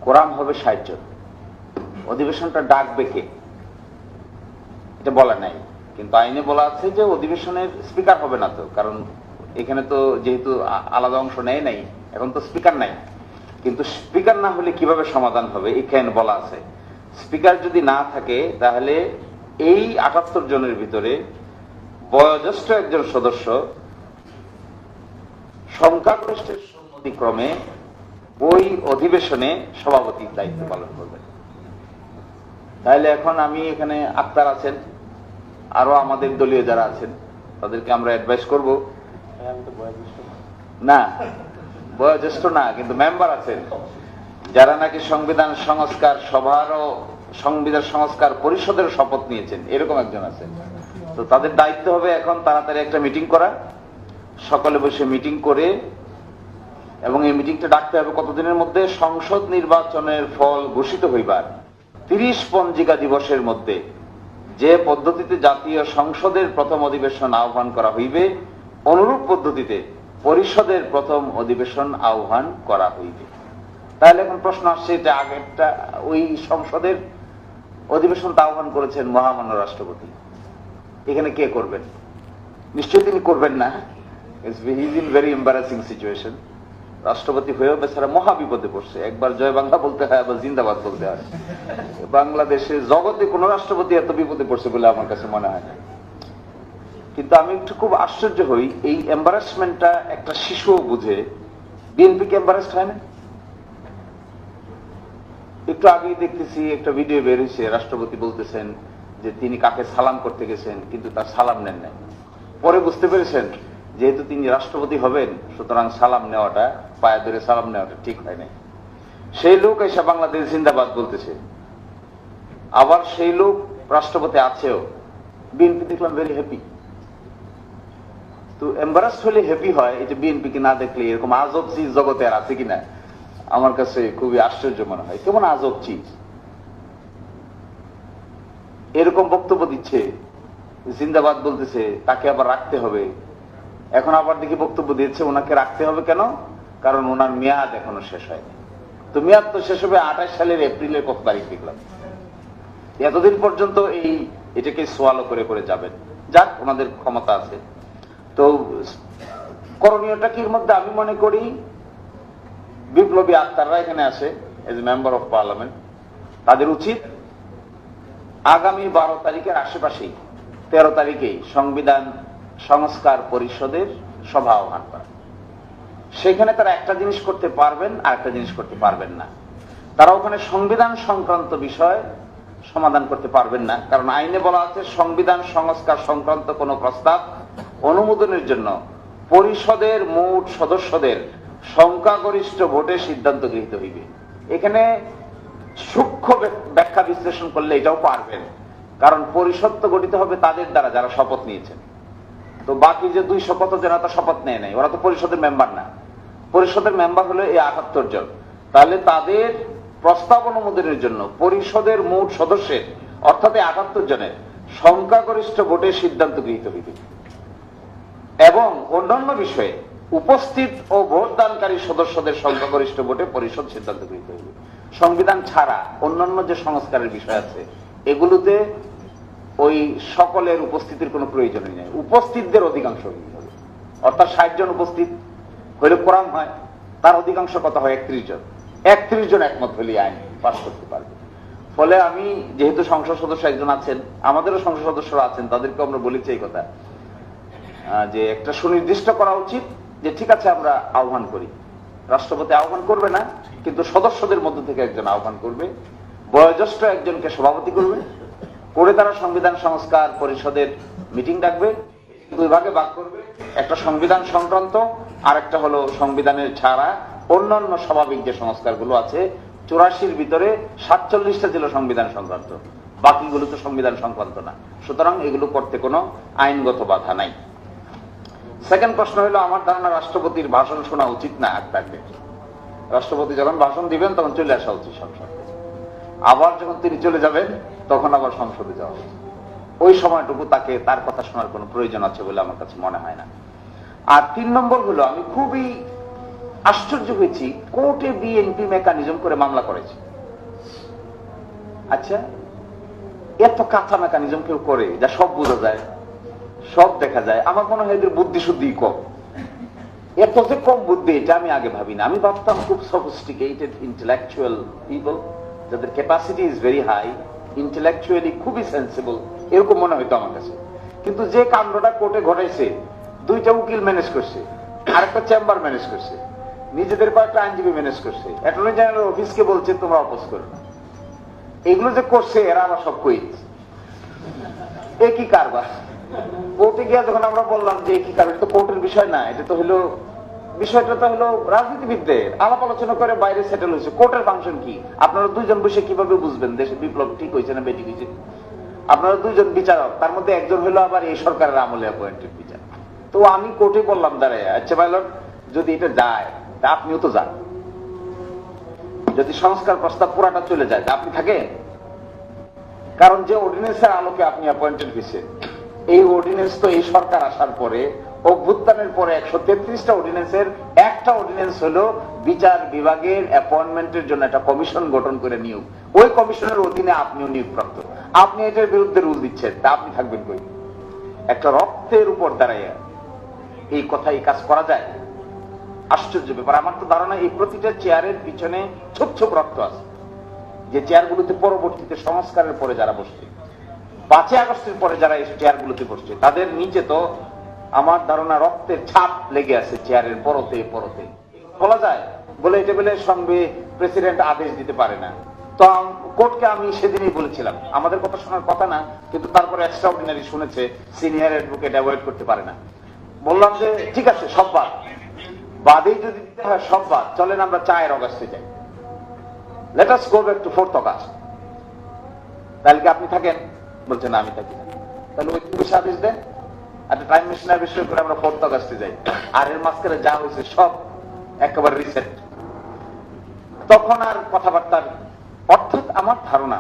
Quorum হবে 60 জন। অধিবেশনটা ডাকবে কে এটা বলা নাই, কিন্তু আইনে বলা আছে যে অধিবেশনের স্পিকার হবে না তো, কারণ এখানে তো যেহেতু আলাদা অংশ নেয় নাই, এখন তো স্পিকার নাই। কিন্তু স্পিকার না হলে কিভাবে সমাধান হবে এখানে বলা আছে। স্পিকার যদি না থাকে তাহলে এই 78 জনের ভিতরে বয়োজ্যেষ্ঠ একজন সদস্য সংখ্যাগরিষ্ঠের সম্মতিক্রমে ওই অধিবেশনে সভাপতির দায়িত্ব পালন করবেন। তাহলে এখন আমি এখানে আক্তার আছেন, আরো আমাদের দলীয় যারা আছেন তাদেরকে আমরা অ্যাডভাইস করব, না বয়োজ্যেষ্ঠ না কিন্তু মেম্বার আছেন যারা নাকি সংবিধান সংস্কার সভার ও সংবিধান সংস্কার পরিষদের শপথ নিয়েছেন, এরকম একজন আছেন। তো তাদের দায়িত্ব হবে এখন তাড়াতাড়ি একটা মিটিং করা, সকালে বসে মিটিং করে, এবং এই মিটিংটা ডাকতে হবে কতদিনের মধ্যে? সংসদ নির্বাচনের ফল ঘোষিত হইবার 30 পঞ্জিকা দিবসের মধ্যে যে পদ্ধতিতে জাতীয় সংসদের প্রথম অধিবেশন আহ্বান করা হইবে, অনুরূপ পদ্ধতিতে পরিষদের প্রথম অধিবেশন আহ্বান করা হইবে। তাহলে এখন প্রশ্ন আসছে, এটা আগেরটা ওই সংসদের অধিবেশনটা আহ্বান করেছেন মহামান্য রাষ্ট্রপতি, এখানে কে করবেন? নিশ্চয়ই তিনি করবেন না। He is in very embarrassing situation. রাষ্ট্রপতি হয়েও বেচারা মহা বিপদে পড়ছে। একবার জয় বাংলা বলতে হয়, আবার জিন্দাবাদ বলতে হয়। বাংলাদেশে জগতে কোন রাষ্ট্রপতি এত বিপদে পড়ছে বলে আমার কাছে মনে হয় না। কিন্তু আমি একটু খুব আশ্চর্য হই, এই এম্বারাসমেন্টটা একটা শিশুও বুঝে। বিএনপি কে এম্বারাসড হয় না? একটু আগেই দেখতেছি একটা ভিডিও বের হয়েছে, রাষ্ট্রপতি বলতেছেন যে তিনি কাকে সালাম করতে গেছেন কিন্তু তার সালাম নেন নাই। পরে বুঝতে পেরেছেন যেহেতু তিনি রাষ্ট্রপতি হবেন, সুতরাং সালাম নেওয়াটা, পায়ে ধরে সালাম নেওয়াটা ঠিক হয় নাই। সেই লোক এসে বাংলাদেশ জিন্দাবাদ বলতেছে, আবার সেই লোক রাষ্ট্রপতি আছেও। বিএনপি দেখলাম ভেরি হ্যাপি। তো এম্বারাসড হলে হ্যাপি হয়, এটা বিএনপি কে না দেখলে এরকম আজব চিজ জগতে আর আছে কিনা আমার কাছে খুবই আশ্চর্য মনে হয়। কেমন আজব চিজ, এরকম বক্তব্য দিচ্ছে, জিন্দাবাদ বলতেছে, তাকে আবার রাখতে হবে। এখন আবার দেখি বক্তব্য দিচ্ছে ওনাকে রাখতে হবে কেন? কারণ ওনার মেয়াদ এখনো শেষ হয়নি। তো মেয়াদ তো শেষ হবে 28 সালের এপ্রিলের কত তারিখ দেখলাম। এতদিন পর্যন্ত এটাকে সোয়ালো করে করে যাবেন। যাক, ওনাদের ক্ষমতা আছে। তো করণীয়টা কি? এর মধ্যে আমি মনে করি বিপ্লবী আক্তাররা এখানে আসে এজ মেম্বার অফ পার্লামেন্ট, তাদের উচিত আগামী 12 তারিখের আশেপাশেই 13 তারিখেই সংবিধান সংস্কার পরিষদের সভা আহ্বান করা। সেখানে তারা একটা জিনিস করতে পারবেন আর একটা জিনিস করতে পারবেন না। তারা ওখানে সংবিধান সংক্রান্ত বিষয় সমাধান করতে পারবেন না, কারণ আইনে বলা আছে সংবিধান সংস্কার সংক্রান্ত কোন প্রস্তাব অনুমোদনের জন্য পরিষদের মোট সদস্যদের সংখ্যাগরিষ্ঠ ভোটে সিদ্ধান্ত গৃহীত হইবে। এখানে সূক্ষ্ম ব্যাখ্যা বিশ্লেষণ করলে এটাও পারবেন, কারণ পরিষদ তো গঠিত হবে তাদের দ্বারা যারা শপথ নিয়েছেন। তো বাকি যে 200 কত জনা তো শপথ নেয় নাই, ওরা তো পরিষদের মেম্বার না। পরিষদের মেম্বার হলো এই 78 জন। তাহলে তাদের প্রস্তাব অনুমোদনের জন্য পরিষদের মোট সদস্যের, অর্থাৎ 78 জনের সংখ্যাগরিষ্ঠ ভোটে সিদ্ধান্ত গৃহীত হইবে, এবং অন্যান্য বিষয়ে উপস্থিত ও ভোটদানকারী সদস্যদের সংখ্যাগরিষ্ঠ ভোটে পরিষদ সিদ্ধান্ত গৃহীত হইবে। সংবিধান ছাড়া অন্যান্য যে সংস্কারের বিষয় আছে এগুলোতে ওই সকলের উপস্থিতির কোনো প্রয়োজনই নেই। উপস্থিতদের অধিকাংশ হইতে হবে, অর্থাৎ 60 জন উপস্থিত হইলে কোরাম হয়, তার অধিকাংশ কত হয়? 31 জন। 31 জন একমত হলে আইন পাস করতে পারবে। ফলে আমি যেহেতু সংসদ সদস্য একজন আছেন, আমাদেরও সংসদ সদস্যরা আছেন, তাদেরকে আমরা বলেছি এই কথা যে একটা সুনির্দিষ্ট করা উচিত যে ঠিক আছে আমরা আহ্বান করি। রাষ্ট্রপতি আহ্বান করবে না, কিন্তু সদস্যদের মধ্য থেকে একজন আহ্বান করবে, বয়োজ্যেষ্ঠ একজনকে সভাপতি করবে, করে তারা সংবিধান সংস্কার পরিষদের মিটিং ডাকবে, 2 ভাগে ভাগ করবে। একটা সংবিধান সংক্রান্ত, আর একটা হলো সংবিধানের ছাড়া অন্যান্য স্বাভাবিক যে সংস্কারগুলো আছে। 84-র ভিতরে 47টা ছিল সংবিধান সংক্রান্ত, বাকিগুলো তো সংবিধান সংক্রান্ত না। সুতরাং এগুলো করতে কোনো আইনগত বাধা নাই। সেকেন্ড প্রশ্ন হলো, আমার ধারণা রাষ্ট্রপতির ভাষণ শোনা উচিত না থাকবে। রাষ্ট্রপতি যখন ভাষণ দিবেন তখন চলে আসা উচিত সংসদে, আবার যখন তিনি চলে যাবেন তখন আবার সংসদে যাওয়া উচিত। ওই সময়টুকু তাকে তার কথা শোনার কোনো প্রয়োজন আছে বলে আমার কাছে মনে হয় না। আর 3 নম্বর হলো, আমি খুবই আশ্চর্য হয়েছি, কোর্টে বিএনপি মেকানিজম করে মামলা করেছে। আচ্ছা, এত কাঁচা মেকানিজম কেউ করে যা সব বোঝা যায়, সব দেখা যায়? আমার মনে হয় এদের বুদ্ধি শুদ্ধি কম। এত যে কম বুদ্ধি এটা আমি আগে ভাবি না। আমি ভাবতাম খুব সফিস্টিকেটেড ইন্টেলেকচুয়াল পিপল, যাদের capacity is very high, intellectually খুবই সেন্সিবল, এরকম মনে হইতো আমার কাছে। কিন্তু যে কাণ্ডটা কোর্টে ঘটাইছে, দুইটা উকিল ম্যানেজ করছে, আরেকটা চেম্বার ম্যানেজ করছে, নিজেদের কয়েকটা আইনজীবী ম্যানেজ করছে, অ্যাটর্নি জেনারেল অফিসকে বলছে তোমরা অপোজ করো না। এগুলো যে করছে এরা আবার সব কুইট। একই কারবার। কোর্টে গিয়ে যখন আমরা বললাম যে একই কারবার, তো কোর্টের বিষয় না, এটা তো হলো বিষয়টা তো হলো রাজনীতিবিদদের আলাপ আলোচনা করে বাইরে সেটেল হয়েছে। কোর্টের ফাংশন কি? আপনারা দুইজন বসে কিভাবে বুঝবেন দেশে বিপ্লব ঠিক হয়েছে না বেঠিক হয়েছে? আপনারা দুইজন বিচারক, তার মধ্যে একজন হলো আবার এই সরকারের আমলে অ্যাপয়েন্টেড বিচারক। তো আমি কোর্টে বললাম দাঁড়ায়, আচ্ছা ভাইলট, যদি এটা যায় তা আপনিও তো যান। যদি সংস্কার প্রস্তাব পুরাটা চলে যায় তা আপনি থাকেন? কারণ যে অর্ডিন্যান্সের আলোকে আপনি অ্যাপয়েন্টেড হয়েছে, এই অর্ডিন্যান্স তো এই সরকার আসার পরে, অভ্যুত্থানের পরে 133টা অর্ডিন্যান্সের একটা অর্ডিন্যান্স হলো বিচার বিভাগের অ্যাপয়েন্টমেন্টের জন্য একটা কমিশন গঠন করে নিয়োগ। ওই কমিশনের অধীনে আপনিও নিয়োগপ্রাপ্ত। আপনি এটার বিরুদ্ধে রুল দিচ্ছেন, তা আপনি থাকবেন কই? একটা রক্তের উপর দাঁড়াইয়া এই কথা, এই কাজ করা যায়? আশ্চর্য ব্যাপার। আমার তো ধারণা এই প্রতিটা চেয়ারের পিছনে ছোপ ছোপ রক্ত আছে, যে চেয়ারগুলোতে পরবর্তীতে সংস্কারের পরে যারা বসছে, 5ই আগস্টের পরে যারা এই চেয়ারগুলোতে বসছে, তাদের নিচে তো আমার ধারণা রক্তের ছাপ লেগে আছে চেয়ারের পরতে পরতে। বলা যায় বলে এটা বলে সঙ্গে প্রেসিডেন্ট আদেশ দিতে পারে না। তো কোর্টকে আমি সেদিনই বলেছিলাম, আমাদের কথা শোনার কথা না, কিন্তু তারপরে এক্সট্রা অর্ডিনারি শুনেছে, সিনিয়র অ্যাডভোকেট অ্যাভয়েড করতে পারে না। বললাম যে ঠিক আছে, সব বাদ, বাদেই যদি দিতে হয় সব বাদ, চলেন আমরা 4 অগাস্টে যাই, let us go back to 4th August. তাহলে কি আপনি থাকেন? বলছে না, আমি থাকি না। তাহলে ওই পুলিশ আদেশ দেন, একটা টাইম মেশিনের বিষয় করে আমরা 4th অগাস্টে যাই, আর এর মাঝখানে যা হয়েছে সব একেবারে রিসেট। তখন আর কথাবার্তার অর্থাৎ আমার ধারণা,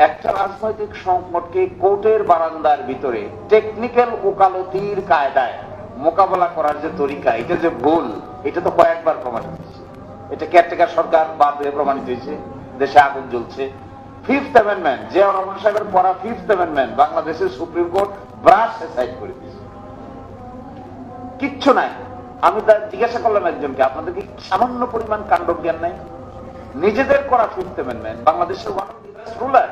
একটা রাজনৈতিক সংকটকে কোর্টের বারান্দার ভিতরে টেকনিক্যাল ওকালতির কায়দায় মোকাবেলা করার যে তরিকা, এটা যে ভুল, এটা তো কয়েকবার প্রমাণিত হয়েছে। এটা কেয়ারটেকার সরকার বাদ হয়ে প্রমাণিত হয়েছে, দেশে আগুন জ্বলছে। 5th অ্যামেন্ডমেন্ট, জিয়াউর রহমান সাহেবের পড়া 5th অ্যামেন্ডমেন্ট বাংলাদেশের সুপ্রিম কোর্ট ব্রাশ সাইড করে দিয়েছে, কিচ্ছু নাই। আমি তার জিজ্ঞাসা করলাম একজনকে, আপনাদের কি সামান্য পরিমাণ কাণ্ড জ্ঞান নাই? নিজেদের করা 5th অ্যামেন্ডমেন্ট, বাংলাদেশের one of the best ruler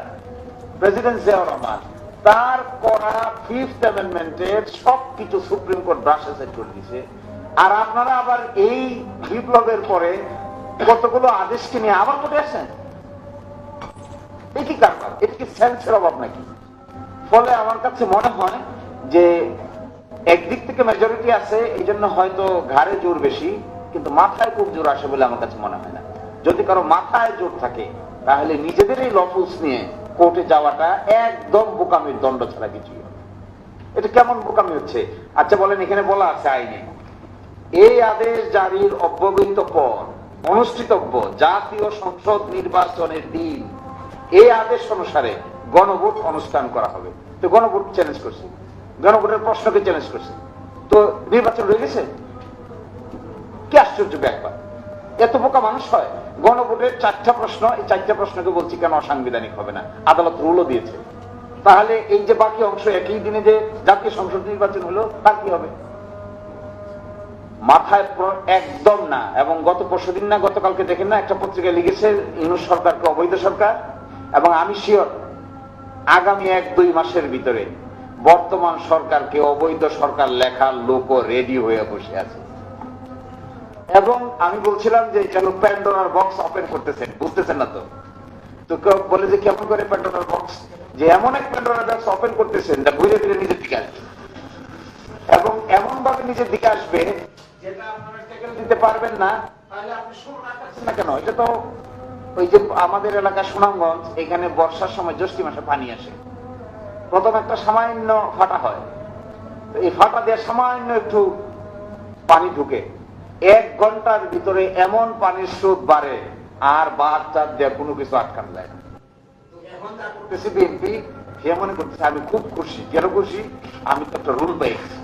president Ziaur Rahman, তার করা 5th অ্যামেন্ডমেন্টের সবকিছু সুপ্রিম কোর্ট ব্রাশ সাইড করে দিয়েছে। আর আপনারা আবার এই বিপ্লবের পরে কতগুলো আদেশকে নিয়ে আবার কোর্টে আসেন। কি কারবার? এটা কি সেন্সের অভাব নাকি? ফলে আমার কাছে মনে হয় যে একদিক থেকে মেজরিটি আছে, এই জন্য হয়তো ঘাড়ে জোর বেশি, কিন্তু মাথায় খুব জোর আসে বলে আমার কাছে মনে হয় না। যদি কারো মাথায় জোর থাকে, তাহলে নিজেদের এই লফুলস নিয়ে কোর্টে যাওয়াটা একদম বোকামির দণ্ড ছাড়া কিছুই। এটা কেমন বোকামি হচ্ছে? আচ্ছা বলেন, এখানে বলা আছে আইনে, এই আদেশ জারির অব্যবহিত পর অনুষ্ঠিতব্য জাতীয় সংসদ নির্বাচনের দিন এই আদেশ অনুসারে গণভোট অনুষ্ঠান করা হবে। তো গণভোট চ্যালেঞ্জ করছে, গণভোটের প্রশ্নকে চ্যালেঞ্জ করছে, তো নির্বাচন রয়ে গেছে। কি আশ্চর্য ব্যাপার! এত বোকা মানুষ হয়? গণভোটের 4টা প্রশ্ন, এই 4টা প্রশ্নকে বলছি কেন অসাংবিধানিক হবে না, আদালত রুলও দিয়েছে। তাহলে এই যে বাকি অংশ, একই দিনে যে জাতীয় সংসদ নির্বাচন হলো, তার কি হবে? মাথায় একদম না। এবং গত পরশুদিন না গতকালকে দেখেন না, একটা পত্রিকায় লিখেছে ইউনূস সরকারকে অবৈধ সরকার। এবং আমি শিওর আগামী 1-2 মাসের ভিতরে বর্তমান সরকারকে অবৈধ সরকার লেখার লোকও রেডি হয়ে বসে আছে। এবং আমি বলছিলাম যে কেন প্যান্ডোরার বক্স ওপেন করতেছেন, বুঝতেছেন না তো? তো কেউ বলে যে কেমন করে প্যান্ডোরার বক্স? যে এমন এক প্যান্ডোরার বক্স ওপেন করতেছেন যা ঘুরে ফিরে নিজের দিকে আসবে, এবং এমন ভাবে নিজের দিকে আসবে যেটা আপনারা টেকেল দিতে পারবেন না। তাহলে আপনি শুরু রাখছেন না কেন? এটা তো ওই যে আমাদের এলাকা সুনামগঞ্জ, এখানে বর্ষার সময় জ্যৈষ্ঠ মাসে পানি আসে, প্রথম একটা সামান্য ফাটা হয়, এই ফাটা দিয়ে সামান্য একটু পানি ঢুকে 1 ঘন্টার ভিতরে এমন পানির স্রোত বাড়ে, আর বাদ দিয়ে কোনো কিছু আটকানো যায় না। এখন যা করতেছি বিএনপি, সে মনে করতেছে আমি খুব খুশি। কেন খুশি? আমি তো একটা রুল পেয়েছি।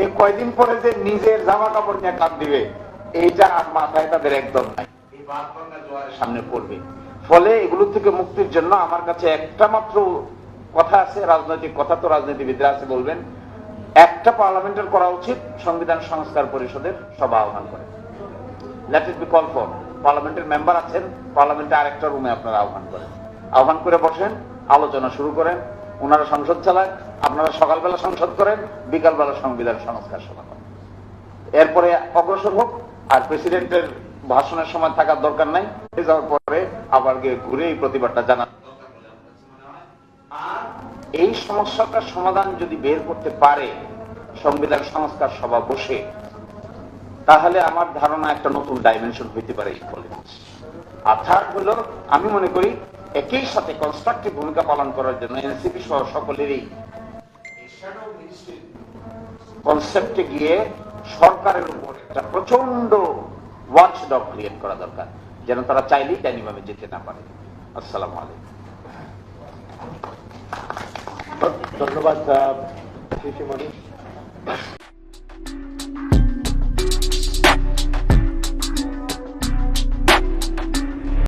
এই কয়দিন পরে যে নিজের জামা কাপড় নিয়ে কাঁদ দিবে, এইটা মাথায় তাদের একদম নাই, এই বাঁধভাঙা জোয়ারের সামনে পড়বে। ফলে এগুলো থেকে মুক্তির জন্য আমার কাছে একটা মাত্র কথা আছে, রাজনৈতিক কথা, তো রাজনীতিবিদরা আছে বলবেন, একটা পার্লামেন্টের করা উচিত, সংবিধান সংস্কার পরিষদের সভা আহ্বান করে। Let it be call for. পার্লামেন্টের মেম্বার আছেন, পার্লামেন্টে আরেকটা রুমে আপনারা আহ্বান করেন, আহ্বান করে বসেন, আলোচনা শুরু করেন। ওনারা সংসদ চালায়, আপনারা সকালবেলা সংসদ করেন, বিকালবেলা সংবিধান সংস্কার সভা করেন। এরপরে অগ্রসর হোক। আর প্রেসিডেন্টের ভাষণের সময় থাকার দরকার নাই, যাওয়ার পরে আবার গিয়ে ঘুরে এই প্রতিবাদটা জানান। আর এই সমস্যাটার সমাধান যদি বের করতে পারে সংবিধান সংস্কার সভা বসে, তাহলে আমার ধারণা একটা নতুন ডাইমেনশন হইতে পারে এই পলিটিক্স। আর থার্ড হলো, আমি মনে করি একই সাথে কনস্ট্রাকটিভ ভূমিকা পালন করার জন্য এনসিপি সহ সকলেরই কনসেপ্টে গিয়ে সরকারের উপর একটা প্রচন্ড ওয়াচডগ ক্রিয়েট করা দরকার, যেন তারা চাইলেই ডাইনিভাবে যেতে না পারে। আসসালামু আলাইকুম। ধন্যবাদ শিশিমণি।